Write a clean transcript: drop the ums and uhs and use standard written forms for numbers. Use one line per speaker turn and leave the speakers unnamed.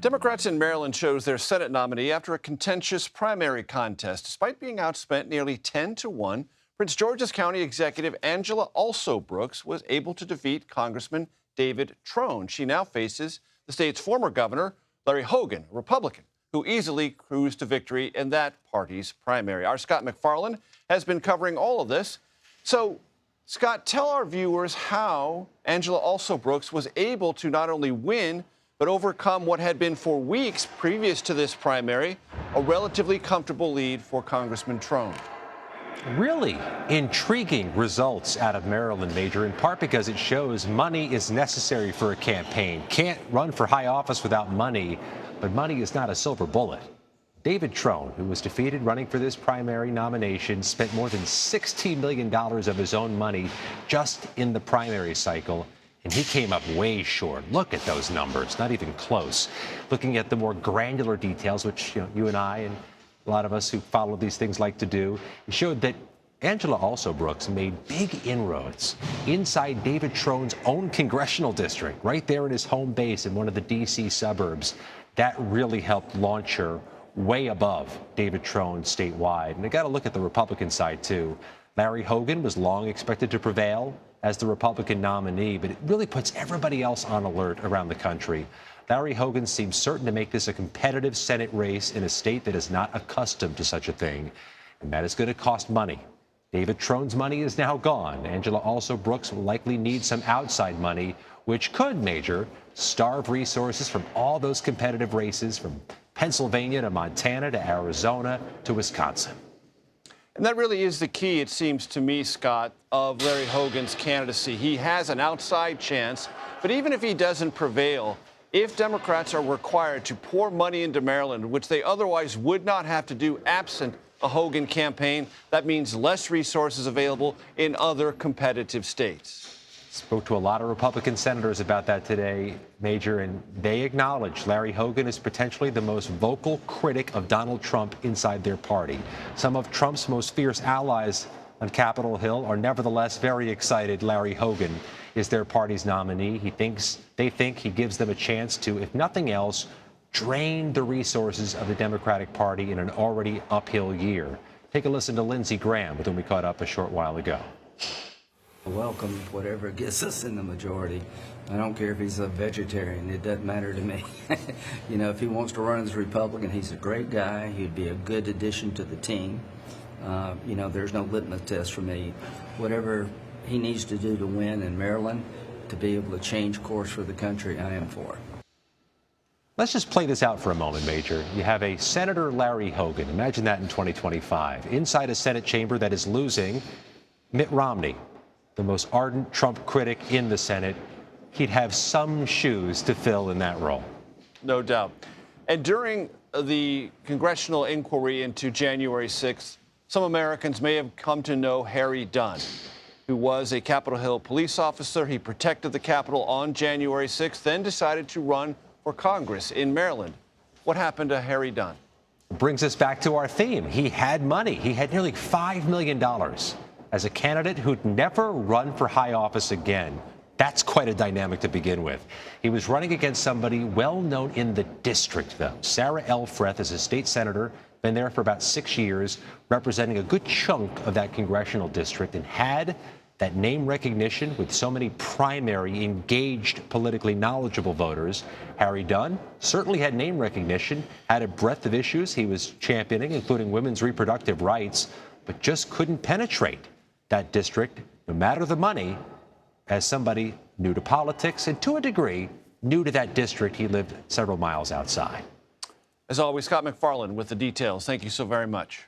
Democrats in Maryland chose their Senate nominee after a contentious primary contest. Despite being outspent nearly 10-1, Prince George's County Executive Angela Alsobrooks was able to defeat Congressman David Trone. She now faces the state's former governor, Larry Hogan, a Republican, who easily cruised to victory in that party's primary. Our Scott MacFarlane has been covering all of this. So, Scott, tell our viewers how Angela Alsobrooks was able to not only win, but overcome what had been for weeks previous to this primary, a relatively comfortable lead for Congressman Trone.
Really intriguing results out of Maryland, Major, in part because it shows money is necessary for a campaign. Can't run for high office without money, but money is not a silver bullet. David Trone, who was defeated running for this primary nomination, spent more than $16 million of his own money just in the primary cycle. And he came up way short. Look at those numbers, not even close. Looking at the more granular details, which you and I and a lot of us who follow these things like to do, it showed that Angela Alsobrooks made big inroads inside David Trone's own congressional district, right there in his home base in one of the D.C. suburbs. That really helped launch her way above David Trone statewide. And I got to look at the Republican side, too. Larry Hogan was long expected to prevail as the Republican nominee, but it really puts everybody else on alert around the country. Larry Hogan seems certain to make this a competitive Senate race in a state that is not accustomed to such a thing, and that is going to cost money. David Trone's money is now gone. Angela Alsobrooks will likely need some outside money, which could, Major, starve resources from all those competitive races from Pennsylvania to Montana to Arizona to Wisconsin.
And that really is the key, it seems to me, Scott, of Larry Hogan's candidacy. He has an outside chance, but even if he doesn't prevail, if Democrats are required to pour money into Maryland, which they otherwise would not have to do absent a Hogan campaign, that means less resources available in other competitive states.
Spoke to a lot of Republican senators about that today, Major, and they acknowledge Larry Hogan is potentially the most vocal critic of Donald Trump inside their party. Some of Trump's most fierce allies on Capitol Hill are nevertheless very excited Larry Hogan is their party's nominee. They think he gives them a chance to, if nothing else, drain the resources of the Democratic Party in an already uphill year. Take a listen to Lindsey Graham, with whom we caught up a short while ago.
Welcome whatever gets us in the majority. I don't care if he's a vegetarian. It doesn't matter to me. If he wants to run as a Republican, he's a great guy. He'd be a good addition to the team. There's no litmus test for me. Whatever he needs to do to win in Maryland, to be able to change course for the country, I am for it.
Let's just play this out for a moment, Major. You have a Senator Larry Hogan. Imagine that in 2025. Inside a Senate chamber that is losing Mitt Romney, the most ardent Trump critic in the Senate. He'd have some shoes to fill in that role.
No doubt. And during the congressional inquiry into January 6th, some Americans may have come to know Harry Dunn, who was a Capitol Hill police officer. He protected the Capitol on January 6th, then decided to run for Congress in Maryland. What happened to Harry Dunn?
Brings us back to our theme. He had money. He had nearly $5 million. As a candidate who'd never run for high office again. That's quite a dynamic to begin with. He was running against somebody well known in the district, though. Sarah Elfreth is a state senator, been there for about 6 years, representing a good chunk of that congressional district, and had that name recognition with so many primary, engaged, politically knowledgeable voters. Harry Dunn certainly had name recognition, had a breadth of issues he was championing, including women's reproductive rights, but just couldn't penetrate that district, no matter the money, as somebody new to politics and, to a degree, new to that district he lived several miles outside.
As always, Scott MacFarlane with the details. Thank you so very much.